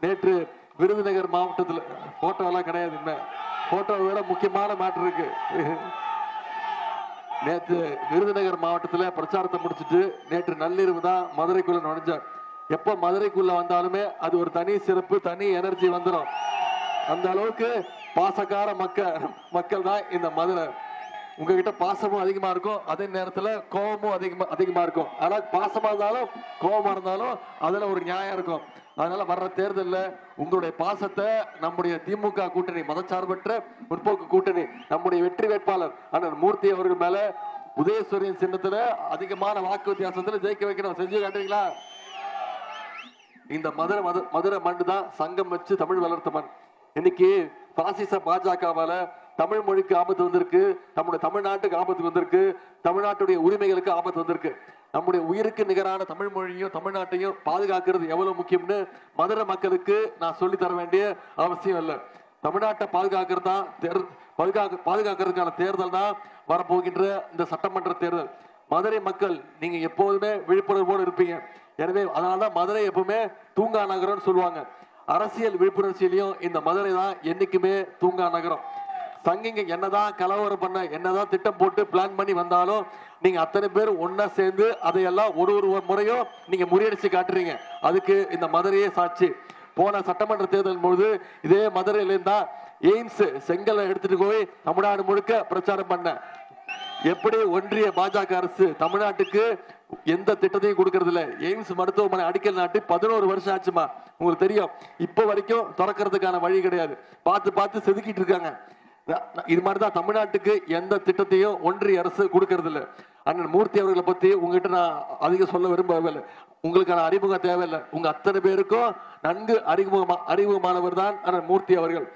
நேற்று விருதுநகர் மாவட்டத்தில் போட்டோ எல்லாம் கிடையாது, போட்டோ விட முக்கியமான மேட்டர் இருக்கு. நேற்று விருதுநகர் மாவட்டத்தில் பிரச்சாரத்தை முடிச்சுட்டு நேற்று நள்ளிரவு தான் மதுரைக்குள்ள நுழைஞ்சார். எப்போ மதுரைக்குள்ள வந்தாலுமே அது ஒரு தனி சிறப்பு, தனி எனர்ஜி வந்துடும். அந்த அளவுக்கு பாசக்கார மக்கள் தான் இந்த மதுரை. உங்ககிட்ட பாசமும் அதிகமா இருக்கும், அதே நேரத்துல கோபமும் அதிகமா இருக்கும். ஆனா பாசமா இருந்தாலும் கோபமா இருந்தாலும் அதுல ஒரு நியாயம் இருக்கும். அதனால வர்ற தேர்தலில் உங்களுடைய பாசத்தை நம்முடைய திமுக கூட்டணி, மதச்சார்பற்ற முற்போக்கு கூட்டணி, நம்முடைய வெற்றி வேட்பாளர் அண்ணன் மூர்த்தி அவர்கள் மேல உதயசூரியன் சின்னத்துல அதிகமான வாக்கு வித்தியாசத்துல ஜெயிக்க வைக்கணும். செஞ்சு காட்டுறீங்களா? இந்த மதுரை மண்ணு தான் சங்கம் வச்சு தமிழ் வளர்த்த மண். இன்னைக்கு பாசிச பாஜகவால தமிழ் மொழிக்கு ஆபத்து வந்திருக்கு, நம்முடைய தமிழ்நாட்டுக்கு ஆபத்து வந்திருக்கு, தமிழ்நாட்டுடைய உரிமைகளுக்கு ஆபத்து வந்திருக்கு. நம்முடைய உயிருக்கு நிகரான தமிழ் மொழியும் தமிழ்நாட்டையும் பாதுகாக்கிறது எவ்வளவு முக்கியம்னு மதுரை மக்களுக்கு நான் சொல்லி தர வேண்டிய அவசியம் இல்லை. தமிழ்நாட்டை பாதுகாக்கிறதுக்கான தேர்தல் தான் வரப்போகின்ற இந்த சட்டமன்ற தேர்தல். மதுரை மக்கள் நீங்க எப்போதுமே விழிப்புணர்வோடு இருப்பீங்க. எனவே அதனாலதான் மதுரை எப்பவுமே தூங்கா நகரம்னு சொல்லுவாங்க. அரசியல் விழிப்புணர்ச்சியிலையும் இந்த மதுரை தான் என்னைக்குமே தூங்கா நகரம். சங்கிங்க என்னதான் கலவரம் பண்ண, என்னதான் திட்டம் போட்டு பிளான் பண்ணி வந்தாலும் நீங்க அத்தனை பேர் ஒன்னா சேர்ந்து அதையெல்லாம் ஒரு முறையும் நீங்க முறியடிச்சு காட்டுறீங்க. அதுக்கு இந்த மதுரையே சாட்சி. போன சட்டமன்ற தேர்தல் பொழுது இதே மதுரையில இருந்தா எய்ம்ஸ் செங்கலை எடுத்துட்டு போய் தமிழ்நாடு முழுக்க பிரச்சாரம் பண்ண. எப்படி ஒன்றிய பாஜக அரசு தமிழ்நாட்டுக்கு எந்த திட்டத்தையும் கொடுக்கறது இல்ல. எய்ம்ஸ் மருத்துவமனை அடிக்கல் நாட்டு 11 வருஷம் ஆச்சுமா. உங்களுக்கு தெரியும், இப்ப வரைக்கும் திறக்கிறதுக்கான வழி கிடையாது. பார்த்து செதுக்கிட்டு இருக்காங்க. இது மாதிரிதான் தமிழ்நாட்டுக்கு எந்த திட்டத்தையும் ஒன்றிய அரசு கொடுக்கறது இல்லை. அண்ணன் மூர்த்தி அவர்களை பத்தி உங்ககிட்ட நான் அதிகம் சொல்ல விரும்பவில்லை. உங்களுக்கான அறிமுகம் தேவையில்லை. உங்க அத்தனை பேருக்கும் நன்கு அறிமுகமானவர் தான் அண்ணன் மூர்த்தி அவர்கள்.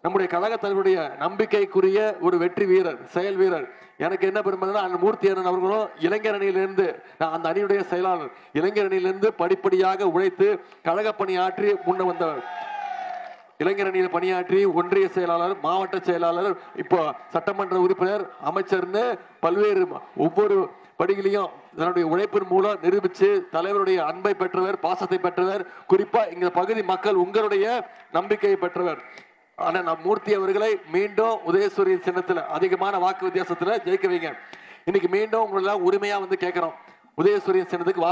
நம்முடைய கழக தலைவருடைய நம்பிக்கைக்குரிய ஒரு வெற்றி வீரர், செயல் வீரர். எனக்கு என்ன பெருமைன்னா அண்ணன் மூர்த்தி அண்ணன் அவர்களும் இளைஞர் அணியிலிருந்து, நான் அந்த அணியுடைய செயலாளர், இளைஞர் அணியிலிருந்து படிப்படியாக உழைத்து கழக பணியாற்றி முன்ன வந்தவர். இளைஞர் அணியில் பணியாற்றி ஒன்றிய செயலாளர், மாவட்ட செயலாளர், இப்போ சட்டமன்ற உறுப்பினர், அமைச்சர்னு பல்வேறு ஒவ்வொரு படிகளையும் தன்னுடைய உழைப்பின் மூலம் நிரூபிச்சு தலைவருடைய அன்பை பெற்றவர், பாசத்தை பெற்றவர். குறிப்பா இந்த பகுதி மக்கள் உங்களுடைய நம்பிக்கையை பெற்றவர். ஆனா மூர்த்தி அவர்களை மீண்டும் உதயசூரியன் சின்னத்துல அதிகமான வாக்கு வித்தியாசத்துல ஜெயிக்க வைங்க. இன்னைக்கு மீண்டும் உங்களெல்லாம் உரிமையா வந்து கேட்கிறோம், உதயசூரியன் சின்னத்துக்கு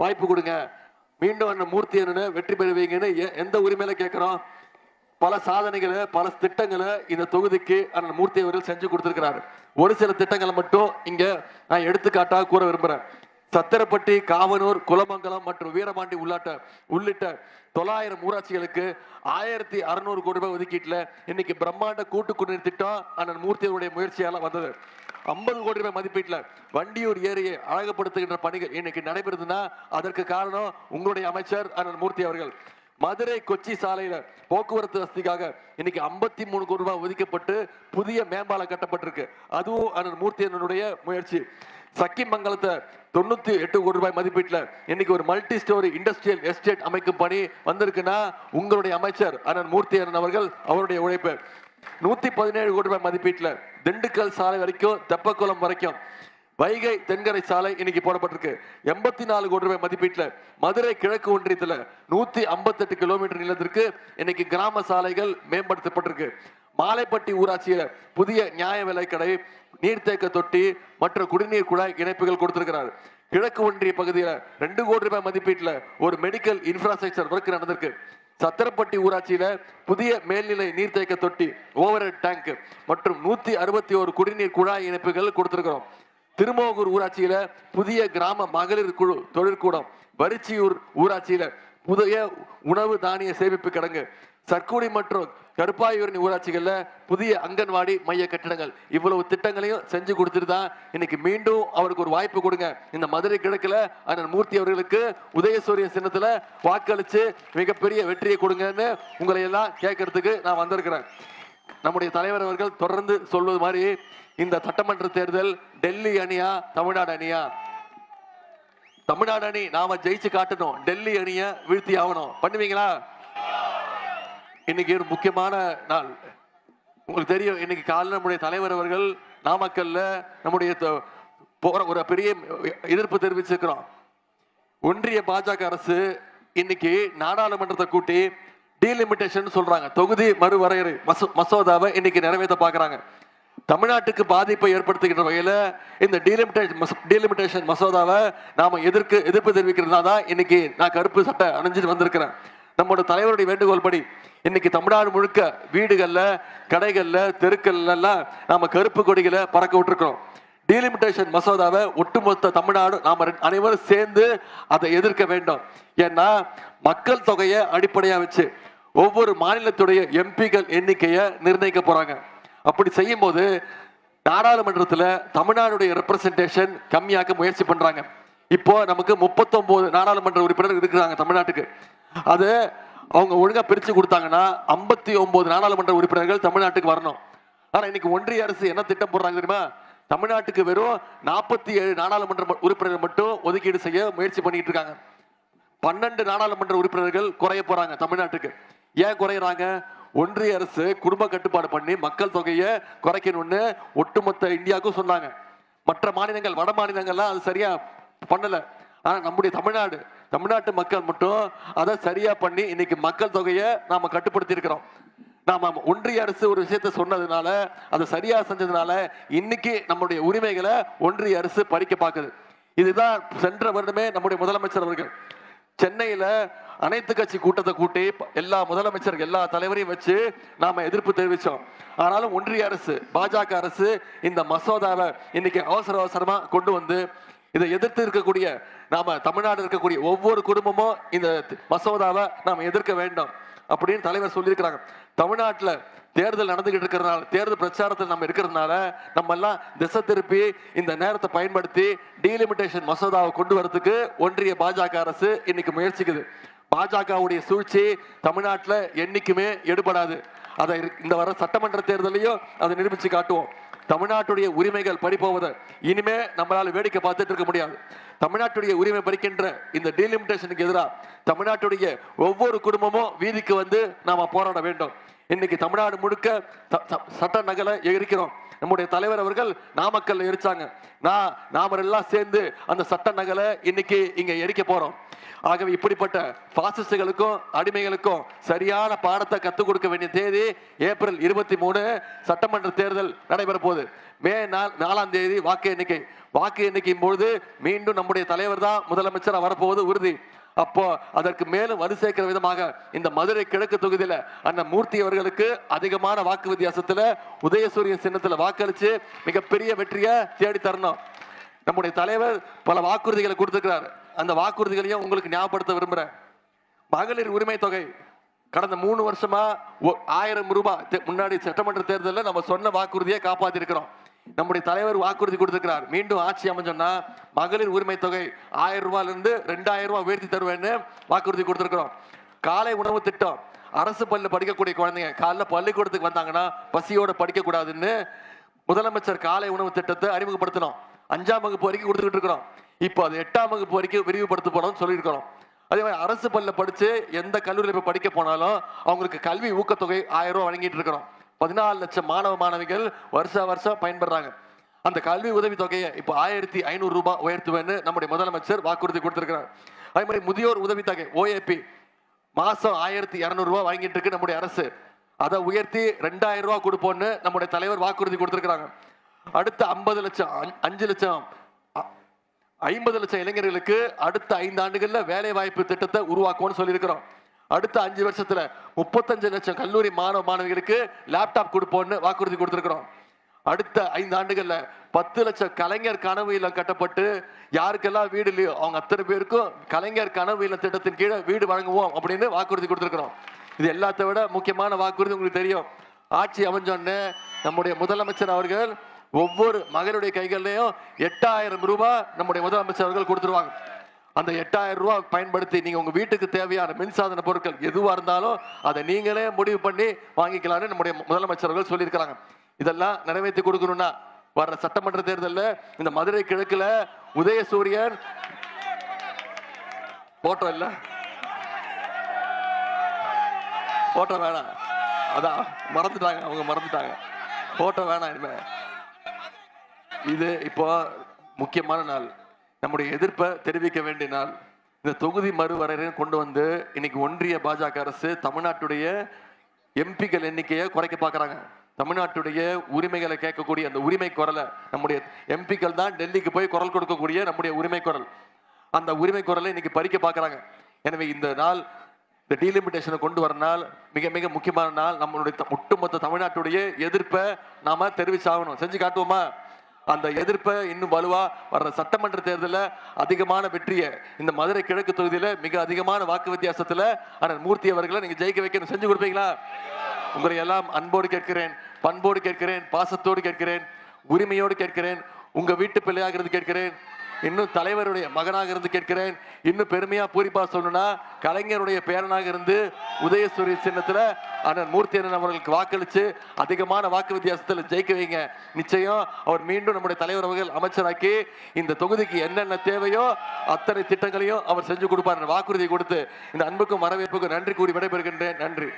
வாய்ப்பு கொடுங்க. மீண்டும் அண்ணன் மூர்த்தி அண்ணனை வெற்றி பெறுவீங்கன்னு எந்த உரிமையில கேட்கிறோம்? பல சாதனைகளை, பல திட்டங்களை இந்த தொகுதிக்கு அண்ணன் மூர்த்தி அவர்கள் செஞ்சு கொடுத்திருக்கிறார். ஒரு சில திட்டங்களை மட்டும் இங்க நான் எடுத்துக்காட்டாக கூற விரும்புறேன். சத்திரப்பட்டி, காவனூர், குலமங்கலம் மற்றும் வீரபாண்டி உள்ளிட்ட 900 ஊராட்சிகளுக்கு 1600 கோடி ரூபாய் ஒதுக்கீட்டுல இன்னைக்கு பிரம்மாண்ட கூட்டு குடிநீர் திட்டம் அண்ணன் மூர்த்தியுடைய முயற்சியால வந்தது. 50 கோடி ரூபாய் மதிப்பீட்டுல வண்டியூர் ஏரியை அழகுபடுத்துகின்ற பணிகள் இன்னைக்கு நடைபெறுதுன்னா அதற்கு காரணம் உங்களுடைய அமைச்சர் அண்ணன் மூர்த்தி அவர்கள். மதுரை கொச்சி சாலையில போக்குவரத்து வசதிக்காக இன்னைக்கு 53 கோடி ரூபாய் ஒதுக்கப்பட்டு புதிய மேம்பாலம் கட்டப்பட்டிருக்கு. அதுவும் அண்ணன் மூர்த்தி அண்ணனுடைய முயற்சி. சக்கிமங்கலத்தை 98 கோடி ரூபாய் மதிப்பீட்டுல இன்னைக்கு ஒரு மல்டி ஸ்டோரி இண்டஸ்ட்ரியல் எஸ்டேட் அமைக்கும் பணி வந்திருக்குன்னா உங்களுடைய அமைச்சர் அண்ணன் மூர்த்தி அண்ணன் அவர்கள், அவருடைய உழைப்பு. 117 கோடி ரூபாய் மதிப்பீட்டுல திண்டுக்கல் சாலை வரைக்கும், தெப்பக்குளம் வரைக்கும் வைகை தென்கரை சாலை இன்னைக்கு போடப்பட்டிருக்கு. 84 கோடி ரூபாய் மதிப்பீட்டுல மதுரை கிழக்கு ஒன்றியத்துல 158 கிலோமீட்டர் நீளத்திற்கு இன்னைக்கு கிராம சாலைகள் மேம்படுத்தப்பட்டிருக்கு. மாலைப்பட்டி ஊராட்சியில புதிய நியாய விலை கடை, நீர்த்தேக்க தொட்டி மற்றும் குடிநீர் குழாய் இணைப்புகள் கொடுத்திருக்கிறார். கிழக்கு ஒன்றிய பகுதியில 2 கோடி ரூபாய் மதிப்பீட்டுல ஒரு மெடிக்கல் இன்ஃப்ராஸ்ட்ரக்சர் ஒர்க் நடந்திருக்கு. சத்திரப்பட்டி ஊராட்சியில புதிய மேல்நிலை நீர்த்தேக்க தொட்டி, ஓவர் ஹெட் டேங்க் மற்றும் 161 குடிநீர் குழாய் இணைப்புகள் கொடுத்திருக்கிறோம். திருமோகூர் ஊராட்சியில புதிய கிராம மகளிர் குழு தொழிற்கூடம், வரிச்சியூர் ஊராட்சியில புதிய உணவு தானிய சேமிப்பு கிடங்கு, சர்க்குடி மற்றும் கருப்பாயூரணி ஊராட்சிகள்ல புதிய அங்கன்வாடி மைய கட்டிடங்கள், இவ்வளவு திட்டங்களையும் செஞ்சு கொடுத்துட்டு தான் இன்னைக்கு மீண்டும் அவருக்கு ஒரு வாய்ப்பு கொடுங்க. இந்த மதுரை கிழக்குல அண்ணன் மூர்த்தி அவர்களுக்கு உதயசூரிய சின்னத்துல வாக்களிச்சு மிகப்பெரிய வெற்றியை கொடுங்கன்னு உங்களை எல்லாம் கேட்கறதுக்கு நான் வந்திருக்கிறேன். நம்முடைய தலைவர் அவர்கள் தொடர்ந்து சொல்வது மாதிரி இந்த சட்டமன்ற தேர்தல் டெல்லி அணியா தமிழ்நாடு அணியா? தமிழ்நாடு அணி நாம ஜெயிச்சு காட்டணும், டெல்லி அணிய வீழ்த்தி ஆகணும். பண்ணுவீங்களா? இன்னைக்கு ஒரு முக்கியமான நாள். உங்களுக்கு தெரியும், இன்னைக்கு காலையில் நம்முடைய தலைவர் அவர்கள் நாமக்கல்ல நம்முடைய ஒரு பெரிய எதிர்ப்பு தெரிவிச்சிருக்கிறோம். ஒன்றிய பாஜக அரசு இன்னைக்கு நாடாளுமன்றத்தை கூட்டி டீலிமிட்டேஷன் சொல்றாங்க, தொகுதி மறுவரையறை மசோதாவை இன்னைக்கு நிறைவேற்ற பாக்குறாங்க. தமிழ்நாட்டுக்கு பாதிப்பை ஏற்படுத்துகின்ற வகையில இந்த டீலிமிட்டேஷன் மசோதாவை நாம எதிர்ப்பு தெரிவிக்கிறதுனா தான் இன்னைக்கு நான் கருப்பு சட்டை அணிஞ்சிட்டு வந்திருக்கிறேன். நம்மளோட தலைவருடைய வேண்டுகோள் படி இன்னைக்கு தமிழ்நாடு முழுக்க வீடுகள்ல, கடைகள்ல, தெருக்கள்ல எல்லாம் நாம கருப்பு கொடிகளை பறக்க விட்டுருக்கோம். டீலிமிட்டேஷன் மசோதாவை ஒட்டுமொத்த தமிழ்நாடு நாம அனைவரும் சேர்ந்து அதை எதிர்க்க வேண்டும். ஏன்னா மக்கள் தொகையை அடிப்படையா வச்சு ஒவ்வொரு மாநிலத்துடைய எம்பிக்கள் எண்ணிக்கையை நிர்ணயிக்க போறாங்க. அப்படி செய்யும் போது நாடாளுமன்றத்தில் தமிழ்நாடுடைய ரெப்ரசன்டேஷன் கம்மியாக்க முயற்சி பண்றாங்க. இப்போ நமக்கு 39 நாடாளுமன்ற உறுப்பினர் இருக்கிறாங்க தமிழ்நாட்டுக்கு. அது அவங்க ஒழுங்கா பிரிச்சு கொடுத்தாங்கன்னா 59 நாடாளுமன்ற உறுப்பினர்கள் தமிழ்நாட்டுக்கு வரணும். ஆனா இன்னைக்கு ஒன்றிய அரசு என்ன திட்டம் போடுறாங்க தெரியுமா? தமிழ்நாட்டுக்கு வெறும் 47 நாடாளுமன்ற உறுப்பினர்கள் மட்டும் ஒதுக்கீடு செய்ய முயற்சி பண்ணிட்டு இருக்காங்க. 12 நாடாளுமன்ற உறுப்பினர்கள் குறைய போறாங்க தமிழ்நாட்டுக்கு. ஏன் குறையறாங்க? ஒன்றிய அரசு குடும்ப கட்டுப்பாடு பண்ணி மக்கள் தொகையை குறைக்கணும்னு ஒட்டுமொத்த இந்தியாவுக்கும் சொன்னாங்க. மற்ற மாநிலங்கள், வட மாநிலங்கள்லாம் அது சரியா பண்ணல. ஆனா நம்முடைய தமிழ்நாட்டு மக்கள் மட்டும் அதை சரியா பண்ணி இன்னைக்கு மக்கள் தொகையை நாம கட்டுப்படுத்தி இருக்கிறோம். நாம ஒன்றிய அரசு ஒரு விஷயத்த சொன்னதுனால, அதை சரியா செஞ்சதுனால இன்னைக்கு நம்முடைய உரிமைகளை ஒன்றிய அரசு பறிக்க பார்க்குது. இதுதான் சென்ற வருடமே நம்முடைய முதலமைச்சர் அவர்கள் சென்னையில அனைத்து கட்சி கூட்டத்தை கூட்டி எல்லா முதலமைச்சர்கள், எல்லா தலைவரையும் வச்சு நாம எதிர்ப்பு தெரிவிச்சோம். ஆனாலும் ஒன்றிய அரசு, பாஜக அரசு இந்த மசோதாவை இன்னைக்கு அவசரமா கொண்டு வந்து இதை எதிர்த்து இருக்கக்கூடிய நாம தமிழ்நாடு இருக்கக்கூடிய ஒவ்வொரு குடும்பமும் இந்த மசோதாவை நாம எதிர்க்க வேண்டும் அப்படின்னு தலைவர் சொல்லியிருக்கிறாங்க. தமிழ்நாட்டுல தேர்தல் நடந்துகிட்டு இருக்கிறதுனால, தேர்தல் பிரச்சாரத்தில் நம்ம இருக்கிறதுனால நம்ம எல்லாம் திசை திருப்பி இந்த நேரத்தை பயன்படுத்தி டீலிமிட்டேஷன் மசோதாவை கொண்டு வரதுக்கு ஒன்றிய பாஜக அரசு இன்னைக்கு முயற்சிக்குது. பாஜகவுடைய சூழ்ச்சி தமிழ்நாட்டில் என்னைக்குமே எடுபடாது. அதை இந்த வர சட்டமன்ற தேர்தலையும் அதை நிரூபிச்சு காட்டுவோம். தமிழ்நாட்டுடைய உரிமைகள் பறிப்போவதை இனிமே நம்மளால வேடிக்கை பார்த்துட்டு இருக்க முடியாது. தமிழ்நாட்டுடைய உரிமை பறிக்கின்ற இந்த டீலிமிட்டேஷனுக்கு எதிராக தமிழ்நாட்டுடைய ஒவ்வொரு குடும்பமும் வீதிக்கு வந்து நாம போராட வேண்டும். இன்னைக்கு தமிழ்நாடு முழுக்க சட்ட நகலை எரிக்கிறோம். நம்முடைய தலைவர் அவர்கள் நாமக்கல்ல எரிச்சாங்க. நாம எல்லாம் சேர்ந்து அந்த சட்ட நகலை இன்னைக்கு இங்க எரிக்க போறோம். ஆகவே இப்படிப்பட்ட பாசிஸ்டுகளுக்கும் அடிமைகளுக்கும் சரியான பாடத்தை கத்துக் கொடுக்க வேண்டிய தேதி ஏப்ரல் 23 சட்டமன்ற தேர்தல் நடைபெற போகுது. மே 4 வாக்கு எண்ணிக்கையின் பொழுது மீண்டும் நம்முடைய தலைவர் தான் முதலமைச்சர் வரப்போவது உறுதி. அப்போ அதற்கு மேலும் வலு சேர்க்கிற விதமாக இந்த மதுரை கிழக்கு தொகுதியில அண்ணன் மூர்த்தி அவர்களுக்கு அதிகமான வாக்கு வித்தியாசத்துல உதயசூரியன் சின்னத்துல வாக்களிச்சு மிகப்பெரிய வெற்றியை தேடி தரணும். நம்முடைய தலைவர் பல வாக்குறுதிகளை கொடுத்திருக்கிறார். அந்த வாக்குறுதிகளையும் உங்களுக்கு ஞாபகப்படுத்த விரும்புறேன். மகளிர் உரிமை தொகை கடந்த 3 வருஷமா 1000 ரூபாய் முன்னாடி சட்டமன்ற தேர்தலில் நம்ம சொன்ன வாக்குறுதியை காப்பாத்தி இருக்கிறோம். நம்முடைய தலைவர் வாக்குறுதி கொடுத்திருக்கிறார். மீண்டும் ஆட்சி அமைஞ்சோம்னா மகளிர் உரிமை தொகை 1000 ரூபாயில இருந்து 2000 ரூபாய் உயர்த்தி தருவேன்னு வாக்குறுதி கொடுத்திருக்கிறோம். காலை உணவு திட்டம், அரசு பள்ளி படிக்கக்கூடிய குழந்தைங்க காலைல பள்ளிக்கூடத்துக்கு வந்தாங்கன்னா பசியோட படிக்க கூடாதுன்னு முதலமைச்சர் காலை உணவு திட்டத்தை அறிமுகப்படுத்தணும். 5ஆம் வகுப்பு வரைக்கும் கொடுத்துக்கிட்டு இருக்கிறோம். இப்போ அது 8ஆம் வகுப்பு வரைக்கும் விரிவுபடுத்த போறோம்னு சொல்லியிருக்கிறோம். அதே மாதிரி அரசு பள்ளியில படிச்சு எந்த கல்லூரியில் போய் படிக்க போனாலும் அவங்களுக்கு கல்வி ஊக்கத்தொகை 1000 ரூபாய் வழங்கிட்டு இருக்கிறோம். 14 லட்சம் மாணவிகள் வருஷம் பயன்படுறாங்க. அந்த கல்வி உதவி தொகையை இப்போ 1500 ரூபாய் உயர்த்துவேன்னு நம்முடைய முதலமைச்சர் வாக்குறுதி கொடுத்திருக்கிறார். அதே மாதிரி முதியோர் உதவி தொகை OAP மாசம் 1200 ரூபாய் வாங்கிட்டு இருக்கு நம்முடைய அரசு. அதை உயர்த்தி 2000 ரூபாய் கொடுப்போம்னு நம்முடைய தலைவர் வாக்குறுதி கொடுத்திருக்கிறாங்க. அடுத்த 50 லட்சம் இளைஞர்களுக்கு அடுத்த 5 ஆண்டுகள்ல வேலை வாய்ப்பு திட்டத்தை உருவாக்குவோம்னு சொல்லியிருக்கிறோம். அடுத்த 5 வருஷத்துல 35 லட்சம் கல்லூரி மாணவிகளுக்கு லேப்டாப் கொடுப்போம்னு வாக்குறுதி கொடுத்திருக்கிறோம். அடுத்த 5 ஆண்டுகள்ல 10 லட்சம் கலைஞர் கனவு இல்லம் கட்டப்பட்டு யாருக்கெல்லாம் வீடு இல்லையோ அவங்க அத்தனை பேருக்கும் கலைஞர் கனவு இல்லம் திட்டத்தின் கீழே வீடு வழங்குவோம் அப்படின்னு வாக்குறுதி கொடுத்திருக்கிறோம். இது எல்லாத்தை விட முக்கியமான வாக்குறுதி உங்களுக்கு தெரியும். ஆட்சி அமைஞ்சோன்னு நம்முடைய முதலமைச்சர் அவர்கள் ஒவ்வொரு மகளுடைய கைகள்லையும் 8000 ரூபாய் நம்முடைய முதலமைச்சர் அவர்கள் கொடுத்துருவாங்க. அந்த 8000 ரூபாய் பயன்படுத்தி நீங்க உங்க வீட்டுக்கு தேவையான மின்சாதன பொருட்கள் எதுவா இருந்தாலும் அதை நீங்களே முடிவு பண்ணி வாங்கிக்கலாம்னு நம்முடைய முதலமைச்சர்கள் சொல்லியிருக்கிறாங்க. இதெல்லாம் நிறைவேற்றி கொடுக்கணும்னா வர்ற சட்டமன்ற தேர்தலில் இந்த மதுரை கிழக்குல உதயசூரியன் போட்டோ இல்ல, போட்டோ வேணாம், அதான் மறந்துட்டாங்க, அவங்க மறந்துட்டாங்க, போட்டோ வேணாம். இனிமே இது இப்போ முக்கியமான நாள், நம்முடைய எதிர்ப்பை தெரிவிக்க வேண்டிய நாள். இந்த தொகுதி மறுவரையறையும் கொண்டு வந்து இன்னைக்கு ஒன்றிய பாஜக அரசு தமிழ்நாட்டுடைய எம்பிக்கள் எண்ணிக்கையை குறைக்க பார்க்கறாங்க. தமிழ்நாட்டுடைய உரிமைகளை கேட்கக்கூடிய அந்த உரிமை குரலை நம்முடைய எம்பிக்கள் தான் டெல்லிக்கு போய் குரல் கொடுக்கக்கூடிய நம்முடைய உரிமை குரல், அந்த உரிமை குரலை இன்னைக்கு பறிக்க பார்க்கறாங்க. எனவே இந்த நாள், இந்த டீலிமிட்டேஷனை கொண்டு வர நாள் மிக மிக முக்கியமான நாள். நம்மளுடைய ஒட்டுமொத்த தமிழ்நாட்டுடைய எதிர்ப்பை நாம தெரிவிச்சாகணும். செஞ்சு காட்டுவோமா? அந்த எதிர்ப்பை இன்னும் வலுவா வர்ற சட்டமன்ற தேர்தலில் அதிகமான வெற்றியை இந்த மதுரை கிழக்கு தொகுதியில மிக அதிகமான வாக்கு வித்தியாசத்துல அண்ணன் மூர்த்தி அவர்களை நீங்க ஜெயிக்க வைக்கணும். செஞ்சு கொடுப்பீங்களா? உங்களை எல்லாம் அன்போடு கேட்கிறேன், பண்போடு கேட்கிறேன், பாசத்தோடு கேட்கிறேன், உரிமையோடு கேட்கிறேன், உங்க வீட்டு பிள்ளையாக இருந்து கேட்கிறேன், இன்னும் தலைவருடைய மகனாக இருந்து கேட்கிறேன், இன்னும் பெருமையா பூரிப்பா சொல்லணும்னா கலைஞருடைய பேரனாக இருந்து உதயசூரிய சின்னத்துல அண்ணன் மூர்த்தி அண்ணன் அவர்களுக்கு வாக்களிச்சு அதிகமான வாக்கு வித்தியாசத்தில் ஜெயிக்க வைங்க. நிச்சயம் அவர் மீண்டும் நம்முடைய தலைவர் அவர்கள் அமைச்சராக்கி இந்த தொகுதிக்கு என்னென்ன தேவையோ அத்தனை திட்டங்களையும் அவர் செஞ்சு கொடுப்பார். வாக்குறுதி கொடுத்து இந்த அன்புக்கும் வரவேற்புக்கும் நன்றி கூறி விடைபெறுகின்றேன். நன்றி.